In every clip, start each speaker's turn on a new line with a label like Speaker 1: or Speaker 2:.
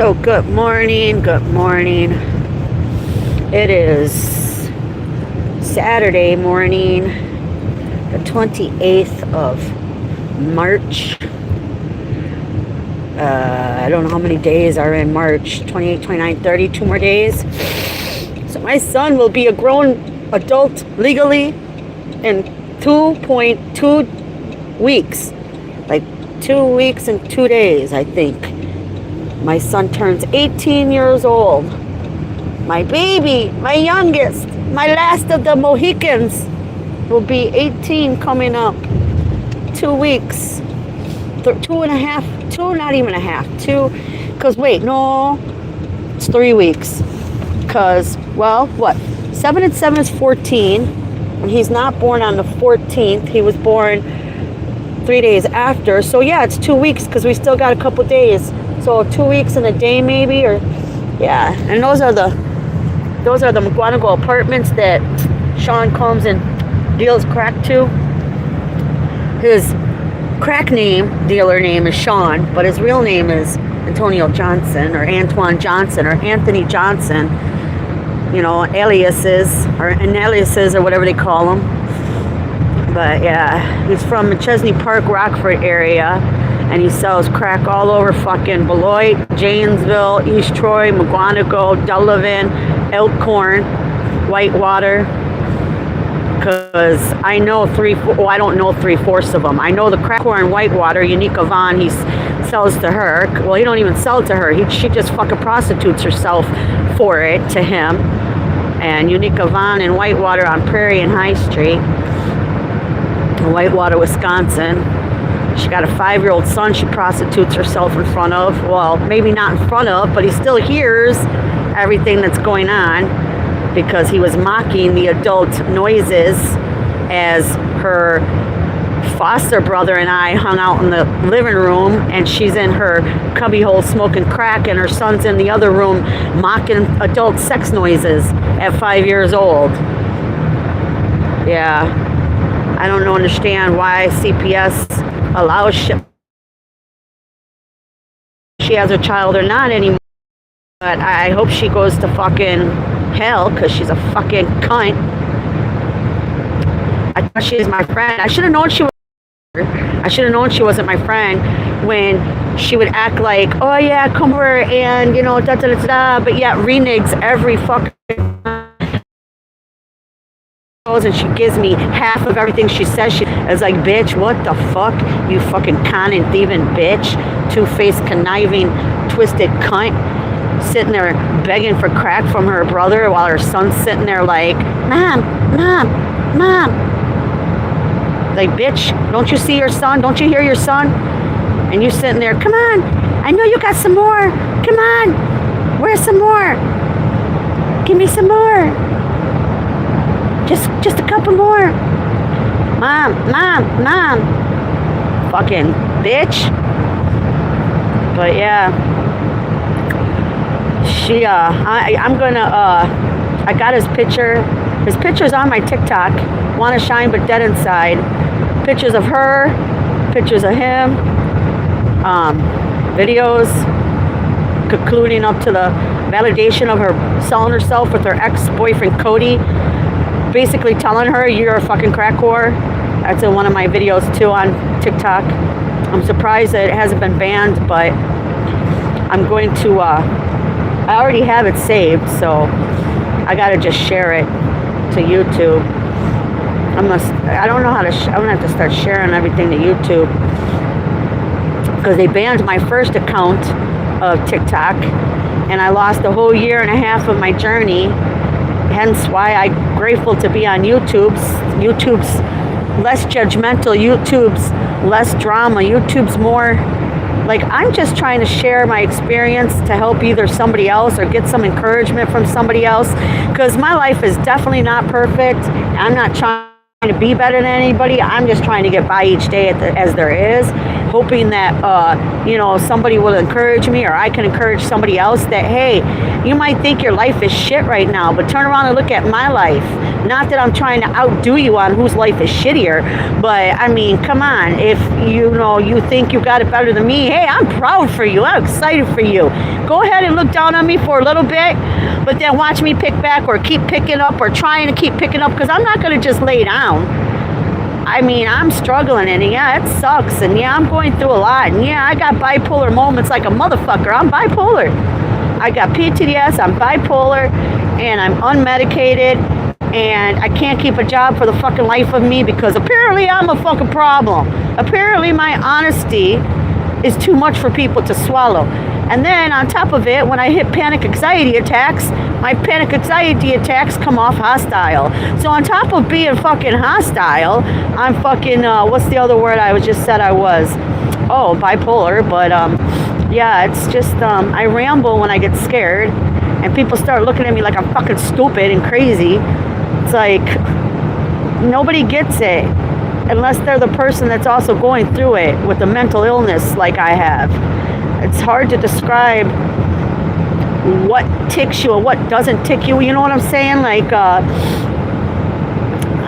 Speaker 1: So good morning, good morning. It is Saturday morning, the 28th of March. I don't know how many days are in March, 28, 29, 30, 2 more days. So my son will be a grown adult legally in 2.2 weeks. Like 2 weeks and 2 days, I think. My son turns 18 years old. My baby, my youngest, my last of the Mohicans will be 18 coming up. 2 weeks. 2.5, not even a half. 2, because wait, no, it's 3 weeks. Because, well, what? 7 and 7 is 14. And he's not born on the 14th. He was born 3 days after. So yeah, it's 2 weeks because we still got a couple days. So 2 weeks and a day maybe, or yeah. And those are the McGuanago apartments that Sean comes and deals crack to. His crack dealer name is Sean, but his real name is Antonio Johnson or Antoine Johnson or Anthony Johnson. You know, aliases or whatever they call them. But yeah, he's from the Chesney Park, Rockford area. And he sells crack all over fucking Beloit, Janesville, East Troy, McGuanago, Delavan, Elkhorn, Whitewater. Because I know I don't know 3/4 of them. I know the crack whore in Whitewater, Unica Vaughn, he sells to her. Well, he don't even sell to her. She just fucking prostitutes herself for it to him. And Unica Vaughn in Whitewater on Prairie and High Street, Whitewater, Wisconsin. She got a 5-year-old son she prostitutes herself in front of. Well, maybe not in front of, but he still hears everything that's going on because he was mocking the adult noises as her foster brother and I hung out in the living room, and she's in her cubbyhole smoking crack, and her son's in the other room mocking adult sex noises at 5 years old. Yeah. I don't understand why CPS allows she has a child or not anymore. But I hope she goes to fucking hell because she's a fucking cunt. I thought she was my friend. I should have known she wasn't my friend when she would act like, oh yeah, come over and, you know, da da da da, but yet reneges every fucking and she gives me half of everything she says. She is like, bitch, what the fuck? You fucking con and thieving bitch. Two-faced, conniving, twisted cunt. Sitting there begging for crack from her brother while her son's sitting there like, Mom. Like, bitch, don't you see your son? Don't you hear your son? And you sitting there, come on. I know you got some more. Come on. Where's some more? Give me some more. Just a couple more. Mom. Fucking bitch. But yeah. I'm gonna, I got his picture. His picture's on my TikTok. Wanna shine but dead inside. Pictures of her. Pictures of him. Videos. Concluding up to the validation of her selling herself with her ex-boyfriend Cody. Basically telling her you're a fucking crack whore. That's in one of my videos too on TikTok. I'm surprised that it hasn't been banned, but I'm going to, I already have it saved, so I gotta just share it to YouTube. I don't know how to, I'm gonna have to start sharing everything to YouTube because they banned my first account of TikTok and I lost a whole 1.5 years of my journey. Hence why I'm grateful to be on YouTube's less judgmental, YouTube's less drama, YouTube's more like I'm just trying to share my experience to help either somebody else or get some encouragement from somebody else because my life is definitely not perfect. I'm not trying to be better than anybody. I'm just trying to get by each day as there is. hoping that, somebody will encourage me, or I can encourage somebody else that, hey, you might think your life is shit right now, but turn around and look at my life. Not that I'm trying to outdo you on whose life is shittier, but I mean, come on. If you think you got it better than me, hey, I'm proud for you. I'm excited for you. Go ahead and look down on me for a little bit, but then watch me pick back, or keep picking up, or trying to keep picking up, because I'm not going to just lay down. I mean, I'm struggling, and yeah, it sucks, and yeah, I'm going through a lot, and yeah, I got bipolar moments like a motherfucker. I'm bipolar. I got PTSD, I'm bipolar, and I'm unmedicated, and I can't keep a job for the fucking life of me because apparently I'm a fucking problem. Apparently my honesty is too much for people to swallow. And then on top of it, when I hit panic anxiety attacks, my panic anxiety attacks come off hostile. So on top of being fucking hostile, I'm fucking, what's the other word I just said I was? Oh, bipolar. But yeah, it's just, I ramble when I get scared, and people start looking at me like I'm fucking stupid and crazy. It's like, nobody gets it unless they're the person that's also going through it with a mental illness like I have. It's hard to describe what ticks you and what doesn't tick you. You know what I'm saying? Like, I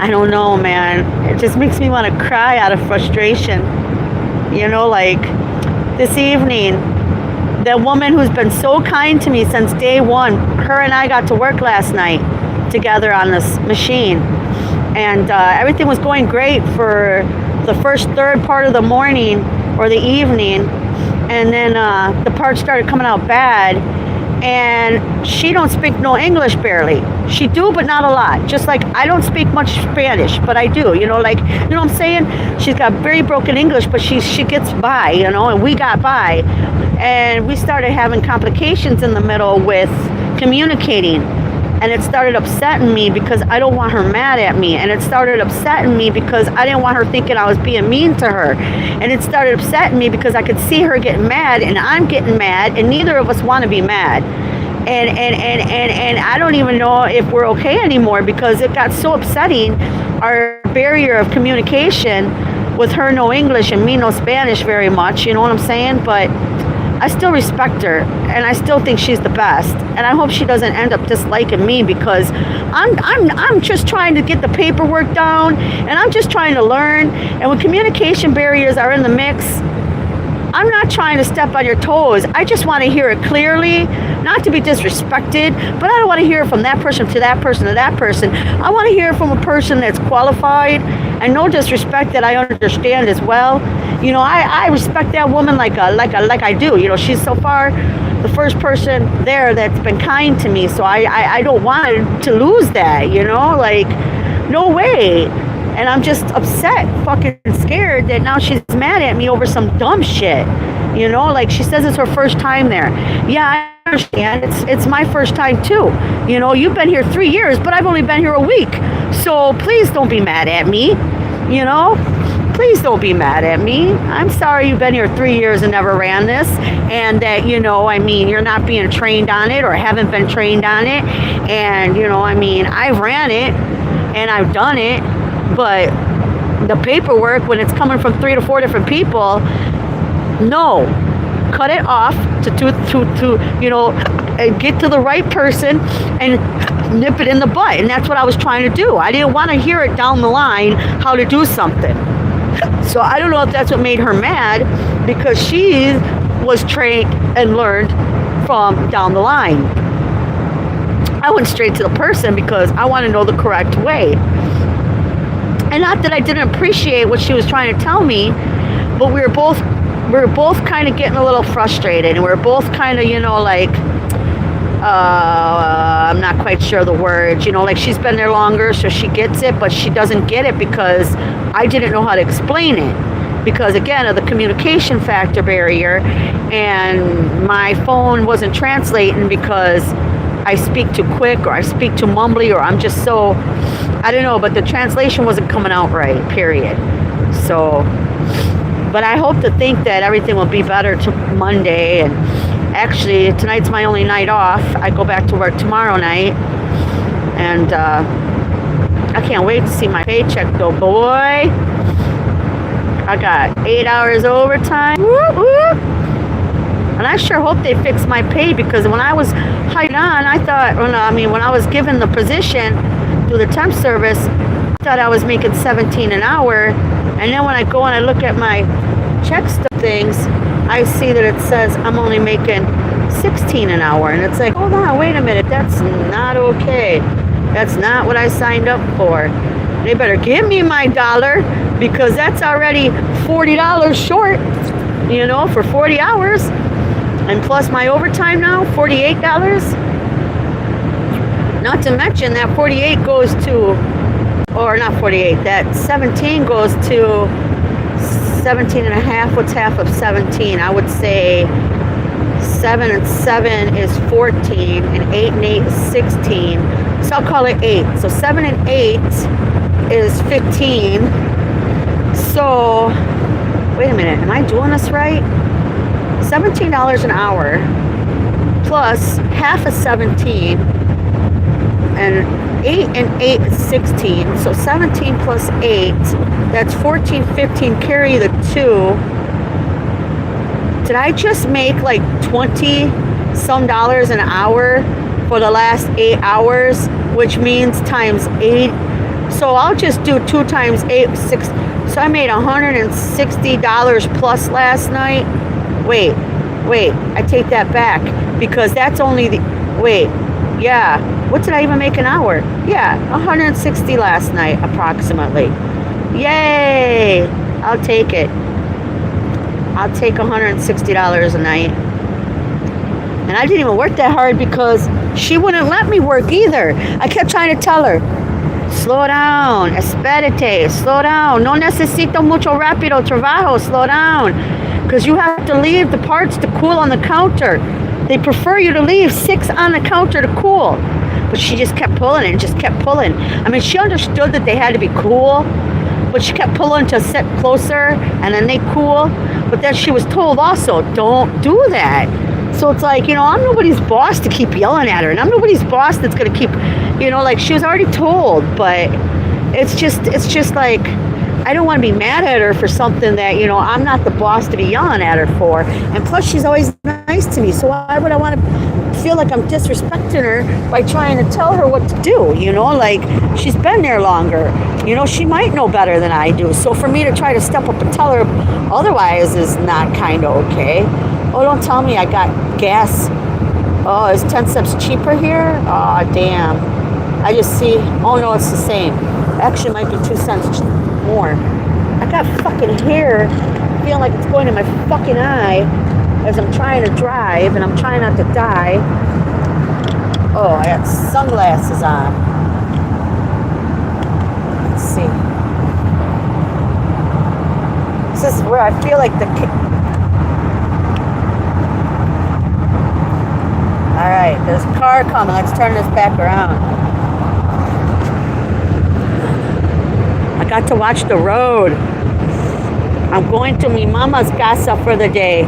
Speaker 1: don't know, man. It just makes me want to cry out of frustration. You know, like this evening, that woman who's been so kind to me since day one, her and I got to work last night together on this machine. And everything was going great for the first third part of the morning or the evening. And then the parts started coming out bad, and she don't speak no English barely. She do, but not a lot. Just like I don't speak much Spanish, but I do. You know what I'm saying? She's got very broken English, but she gets by, and we got by. And we started having complications in the middle with communicating. And it started upsetting me because I don't want her mad at me. And it started upsetting me because I didn't want her thinking I was being mean to her. And it started upsetting me because I could see her getting mad and I'm getting mad, and neither of us want to be mad. And I don't even know if we're okay anymore because it got so upsetting. Our barrier of communication with her no English and me no Spanish very much, you know what I'm saying? But I still respect her, and I still think she's the best, and I hope she doesn't end up disliking me because I'm just trying to get the paperwork down, and I'm just trying to learn. And when communication barriers are in the mix, I'm not trying to step on your toes. I just want to hear it clearly, not to be disrespected, but I don't want to hear it from that person to that person to that person. I want to hear it from a person that's qualified, and no disrespect, that I understand as well. I respect that woman like I do. She's so far the first person there that's been kind to me, so I don't want to lose that. No way. And I'm just upset, fucking scared that now she's mad at me over some dumb shit. Like she says it's her first time there. Yeah, I understand. It's my first time too. You've been here 3 years, but I've only been here a week. So please don't be mad at me. Please don't be mad at me. I'm sorry you've been here 3 years and never ran this, and that, you're not being trained on it or haven't been trained on it. And, I've ran it and I've done it, but the paperwork, when it's coming from 3 to 4 different people, no. Cut it off to get to the right person and nip it in the butt. And that's what I was trying to do. I didn't want to hear it down the line how to do something. So I don't know if that's what made her mad, because she was trained and learned from down the line. I went straight to the person because I want to know the correct way. And not that I didn't appreciate what she was trying to tell me, but we were both kind of getting a little frustrated, and we were both kind of, I'm not quite sure the words, like she's been there longer, so she gets it, but she doesn't get it because I didn't know how to explain it. Because again, of the communication factor barrier, and my phone wasn't translating because I speak too quick, or I speak too mumbly, or I'm just so, I don't know, but the translation wasn't coming out right, period. So, but I hope to think that everything will be better to Monday. And actually, tonight's my only night off. I go back to work tomorrow night, and I can't wait to see my paycheck though, boy. I got 8 hours overtime. Whoop, whoop. And I sure hope they fix my pay, because when I was hired on, I thought, when I was given the position through the temp service, I thought I was making 17 an hour. And then when I go and I look at my check stub things, I see that it says I'm only making 16 an hour. And it's like, hold on, wait a minute, that's not okay. That's not what I signed up for. They better give me my dollar, because that's already $40 short, for 40 hours. And plus my overtime now, $48. Not to mention that 48 goes to, or not 48, that 17 goes to 17 and a half. What's half of 17? I would say 7 and 7 is 14, and 8 and 8 is 16. So I'll call it 8. So 7 and 8 is 15. So, wait a minute, am I doing this right? $17 an hour plus half of 17, and 8 and 8 is 16. So 17 plus 8, that's 14, 15, carry the 2. Did I just make like 20 some dollars an hour for the last 8 hours, which means times 8? So I'll just do 2 times 8, 6. So I made $160 plus last night. Wait, I take that back, because that's only what did I even make an hour? Yeah, 160 last night, approximately. Yay, I'll take it. I'll take $160 a night. And I didn't even work that hard, because she wouldn't let me work either. I kept trying to tell her, slow down, espérate, slow down. No necesito mucho rápido trabajo, slow down. Because you have to leave the parts to cool on the counter. They prefer you to leave 6 on the counter to cool. But she just kept pulling and just kept pulling. I mean, she understood that they had to be cool, but she kept pulling to sit closer, and then they cool. But then she was told also, don't do that. So it's like, I'm nobody's boss to keep yelling at her, and I'm nobody's boss that's going to keep, like she was already told. But it's just like, I don't want to be mad at her for something that, I'm not the boss to be yelling at her for. And plus, she's always nice to me. So why would I want to feel like I'm disrespecting her by trying to tell her what to do? Like, she's been there longer. She might know better than I do. So for me to try to step up and tell her otherwise is not kind of okay. Oh, don't tell me I got gas. Oh, is 10 cents cheaper here? Oh, damn. I just see. Oh, no, it's the same. Actually, it might be 2 cents more. I got fucking hair feeling like it's going in my fucking eye as I'm trying to drive, and I'm trying not to die. Oh, I got sunglasses on. Let's see. This is where I feel like Alright, there's a car coming. Let's turn this back around. I got to watch the road. I'm going to mi mama's casa for the day.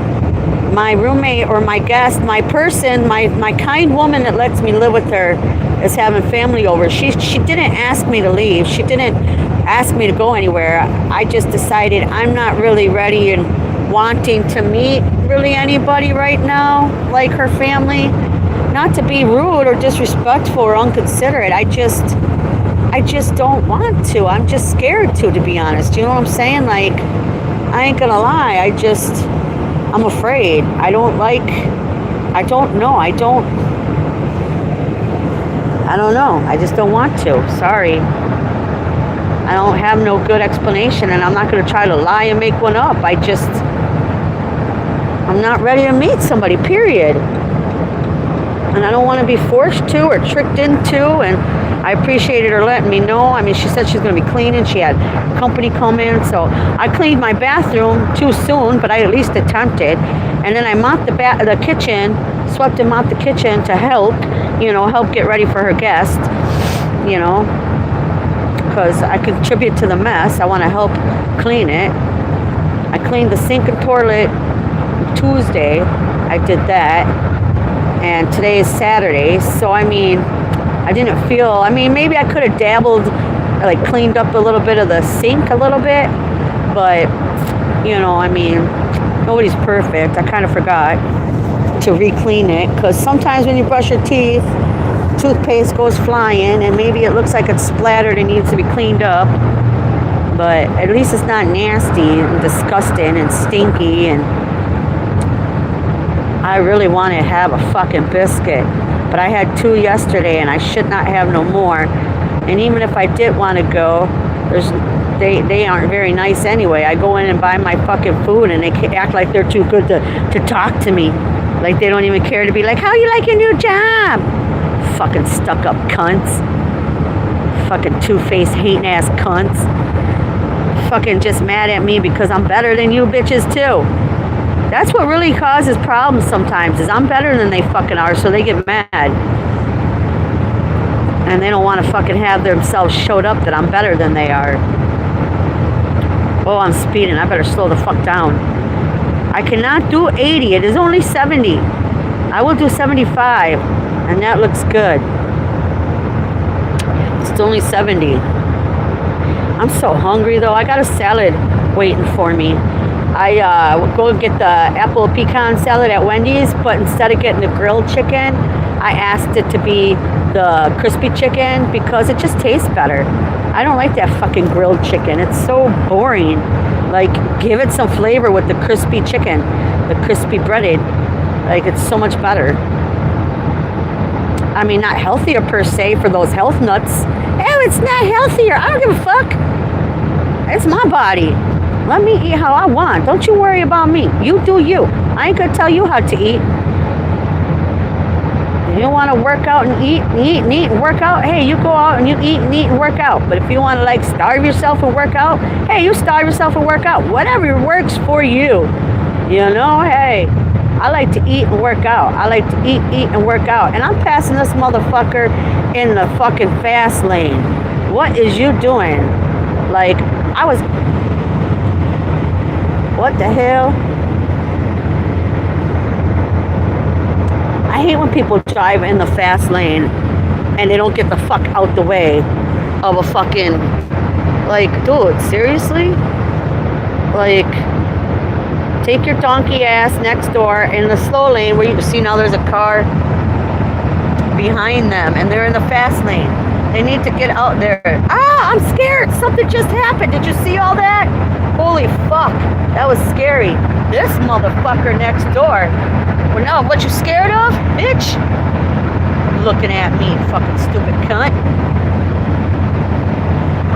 Speaker 1: My roommate, or my guest, my person, my kind woman that lets me live with her is having family over. She didn't ask me to leave. She didn't ask me to go anywhere. I just decided I'm not really ready and wanting to meet really anybody right now, like her family. Not to be rude or disrespectful or inconsiderate. I just don't want to. I'm just scared to be honest. You know what I'm saying? Like, I ain't gonna lie. I'm afraid. I don't know. I don't know. I just don't want to. Sorry. I don't have no good explanation, and I'm not gonna try to lie and make one up. I'm not ready to meet somebody, period. And I don't want to be forced to or tricked into, and I appreciated her letting me know. I mean, she said she's going to be cleaning. She had company come in, so I cleaned my bathroom too soon, but I at least attempted. And then I mopped the kitchen, swept and mopped the kitchen to help get ready for her guest, because I contribute to the mess. I want to help clean it. I cleaned the sink and toilet Tuesday. I did that. And today is Saturday, so I mean, maybe I could have dabbled, like cleaned up a little bit of the sink a little bit, but you know, I mean, nobody's perfect. I kind of forgot to re-clean it, because sometimes when you brush your teeth, toothpaste goes flying, and maybe it looks like it's splattered and needs to be cleaned up, but at least it's not nasty and disgusting and stinky. And I really want to have a fucking biscuit, but I had 2 yesterday and I should not have no more. And even if I did want to go, they aren't very nice anyway. I go in and buy my fucking food and they act like they're too good to talk to me. Like they don't even care to be like, how you like your new job? Fucking stuck up cunts. Fucking two-faced hating ass cunts. Fucking just mad at me because I'm better than you bitches too. That's what really causes problems sometimes, is I'm better than they fucking are, so they get mad. And they don't want to fucking have themselves showed up that I'm better than they are. Oh, I'm speeding. I better slow the fuck down. I cannot do 80. It is only 70. I will do 75. And that looks good. It's only 70. I'm so hungry, though. I got a salad waiting for me. I would go and get the apple pecan salad at Wendy's, but instead of getting the grilled chicken, I asked it to be the crispy chicken because it just tastes better. I don't like that fucking grilled chicken. It's so boring. Like, give it some flavor with the crispy chicken, the crispy breaded. Like, it's so much better. I mean, not healthier per se for those health nuts. Oh, it's not healthier. I don't give a fuck. It's my body. Let me eat how I want. Don't you worry about me. You do you. I ain't gonna tell you how to eat. If you want to work out and eat and work out, hey, you go out and you eat and work out. But if you want to, like, starve yourself and work out, hey, you starve yourself and work out. Whatever works for you. You know, hey, I like to eat and work out. I like to eat and work out. And I'm passing this motherfucker in the fucking fast lane. What is you doing? Like, I was... What the hell? I hate when people drive in the fast lane and they don't get the fuck out the way of a fucking... Like, dude, seriously? Like... Take your donkey ass next door in the slow lane where you see now there's a car behind them and they're in the fast lane. They need to get out there. Ah, I'm scared. Something just happened. Did you see all that? Holy fuck. That was scary. This motherfucker next door. Well, no, what you scared of, bitch? Looking at me, fucking stupid cunt.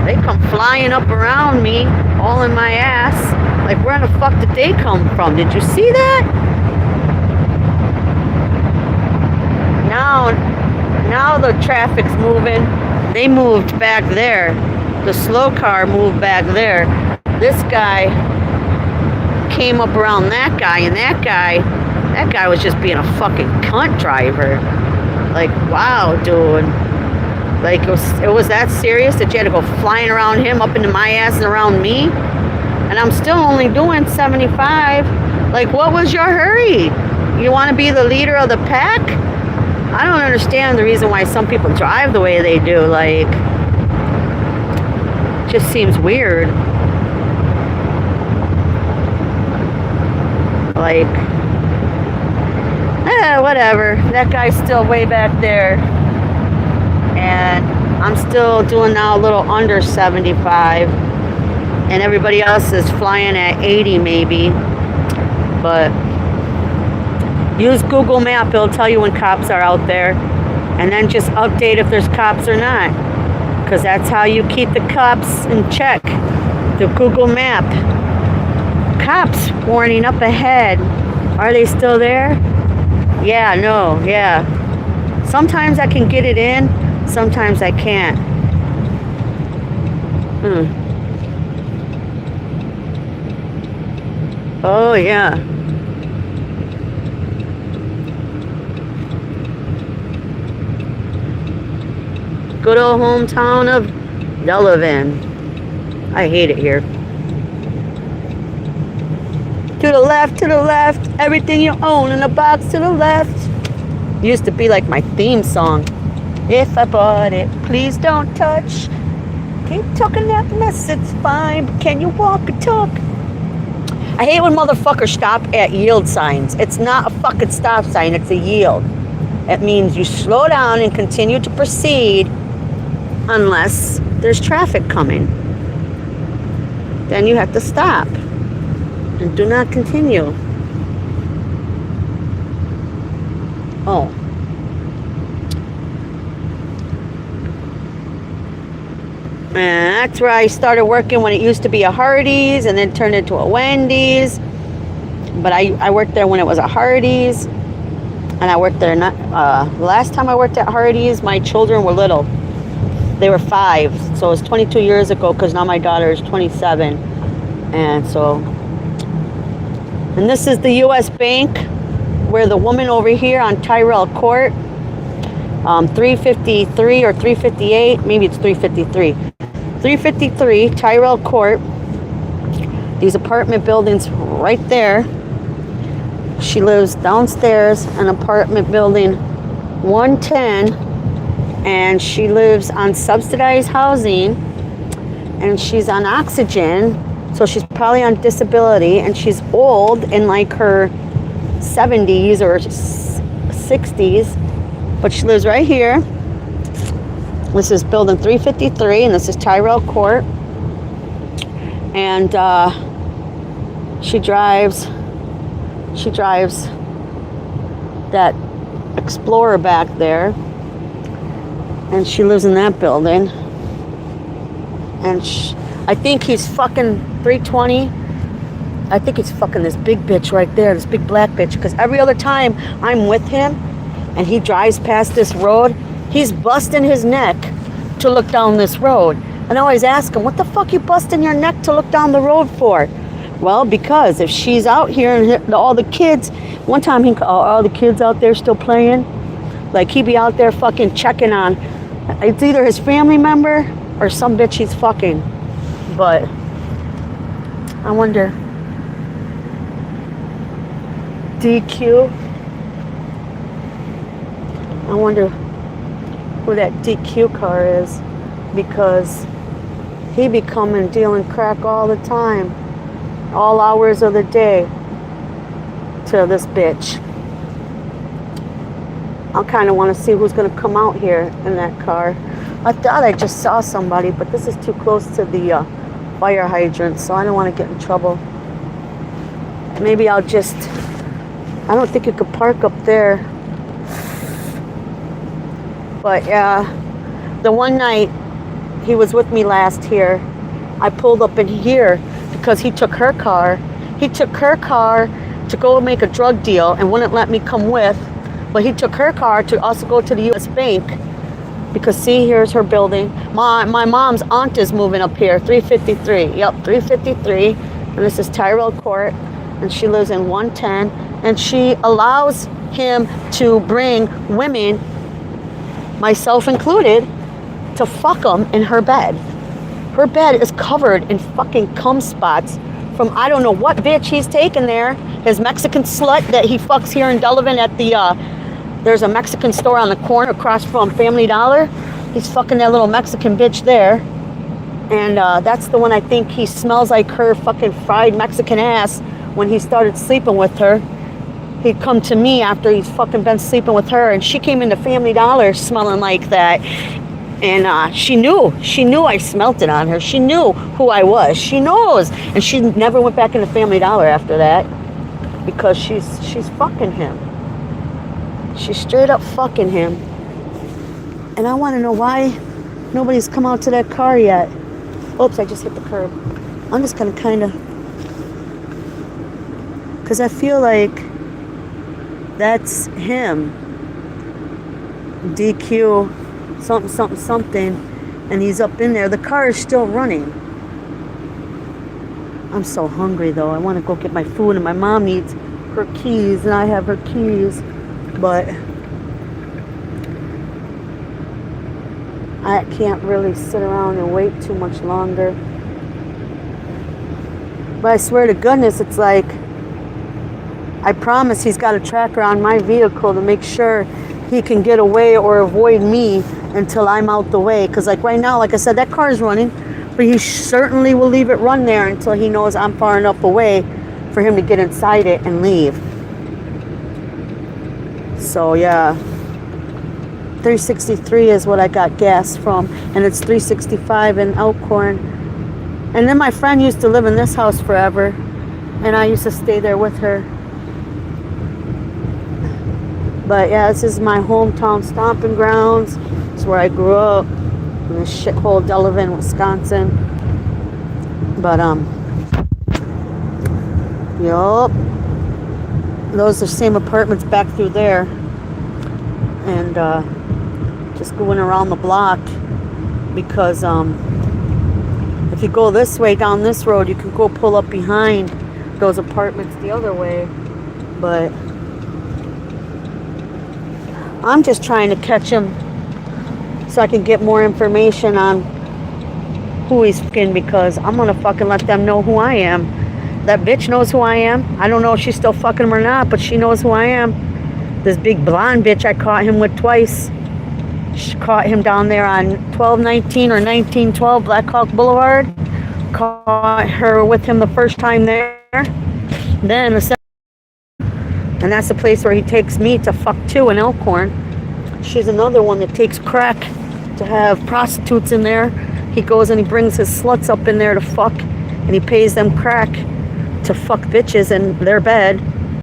Speaker 1: They come flying up around me, all in my ass. Like, where the fuck did they come from? Did you see that? Now the traffic's moving. They moved back there. The slow car moved back there. This guy came up around that guy, and that guy was just being a fucking cunt driver. Like, wow, dude. Like, it was that serious that you had to go flying around him up into my ass and around me? And I'm still only doing 75. Like, what was your hurry? You want to be the leader of the pack? I don't understand the reason why some people drive the way they do. Like, it just seems weird. Like, whatever. That guy's still way back there. And I'm still doing now a little under 75. And everybody else is flying at 80 maybe. But use Google Map. It'll tell you when cops are out there. And then just update if there's cops or not. Because that's how you keep the cops in check. The Google Map. Cops warning up ahead. Are they still there? Yeah, no, yeah. Sometimes I can get it in. Sometimes I can't. Oh, yeah. Good old hometown of Delavan. I hate it here. To the left, everything you own in a box to the left. Used to be like my theme song. If I bought it, please don't touch. Keep talking that mess, it's fine, but can you walk or talk? I hate when motherfuckers stop at yield signs. It's not a fucking stop sign, it's a yield. It means you slow down and continue to proceed unless there's traffic coming. Then you have to stop and do not continue. Oh. And that's where I started working when it used to be a Hardee's and then turned into a Wendy's. But I worked there when it was a Hardee's. And I worked there, the last time I worked at Hardee's, my children were little. They were 5. So it was 22 years ago because now my daughter is 27. And so, and this is the U.S. Bank where the woman over here on Tyrell Court, 353 or 358, maybe it's 353. 353 Tyrell Court. These apartment buildings right there. She lives downstairs in apartment building 110, and she lives on subsidized housing, and she's on oxygen, so she's probably on disability, and she's old, in like her 70s or 60s, but she lives right here. This is building 353, and this is Tyrell Court, and she drives that Explorer back there, and she lives in that building, and I think he's fucking 320. I think he's fucking this big bitch right there, this big black bitch, because every other time I'm with him and he drives past this road, he's busting his neck to look down this road. And I always ask him, what the fuck you busting your neck to look down the road for? Well, because if she's out here and all the kids, one time he all the kids out there still playing, like he'd be out there fucking checking on, it's either his family member or some bitch he's fucking. But I wonder, DQ, I wonder who that DQ car is, because he be coming dealing crack all the time, all hours of the day, to this bitch. I kind of want to see who's going to come out here in that car. I thought I just saw somebody, but this is too close to the fire hydrant, so I don't want to get in trouble. Maybe I'll just, I don't think you could park up there. But the one night he was with me last here, I pulled up in here because he took her car. He took her car to go make a drug deal and wouldn't let me come with. But he took her car to also go to the U.S. Bank, because see, here's her building. My mom's aunt is moving up here, 353. Yep, 353. And this is Tyrell Court, and she lives in 110. And she allows him to bring women, myself included, to fuck them in her bed. Her bed is covered in fucking cum spots from I don't know what bitch he's taken there. His Mexican slut that he fucks here in Delavan at the, there's a Mexican store on the corner across from Family Dollar. He's fucking that little Mexican bitch there. And that's the one I think he smells like her fucking fried Mexican ass when he started sleeping with her. He'd come to me after he's fucking been sleeping with her, and she came into Family Dollar smelling like that. And she knew I smelt it on her. She knew who I was. She knows. And she never went back into Family Dollar after that, because she's fucking him. She's straight up fucking him. And I want to know why nobody's come out to that car yet. Oops, I just hit the curb. I'm just going to kind of, because I feel like that's him. DQ something, something, something. And he's up in there. The car is still running. I'm so hungry, though. I want to go get my food, and my mom needs her keys, and I have her keys. But I can't really sit around and wait too much longer. But I swear to goodness, it's like, I promise he's got a tracker on my vehicle to make sure he can get away or avoid me until I'm out the way. Because like right now, like I said, that car is running, but he certainly will leave it run there until he knows I'm far enough away for him to get inside it and leave. So yeah, 363 is what I got gas from, and it's 365 in Elkhorn. And then my friend used to live in this house forever, and I used to stay there with her. But yeah, this is my hometown stomping grounds. It's where I grew up, in this shithole Delavan, Wisconsin. But yup, those are the same apartments back through there. And just going around the block, because if you go this way down this road, you can go pull up behind those apartments the other way. But I'm just trying to catch him so I can get more information on who he's fucking, because I'm gonna fucking let them know who I am. That bitch knows who I am. I don't know if she's still fucking him or not, but she knows who I am. This big blonde bitch I caught him with twice. She caught him down there on 1219 or 1912 Black Hawk Boulevard. Caught her with him the first time there. Then the second, and that's the place where he takes me to fuck too, in Elkhorn. She's another one that takes crack to have prostitutes in there. He goes and he brings his sluts up in there to fuck, and he pays them crack to fuck bitches in their bed.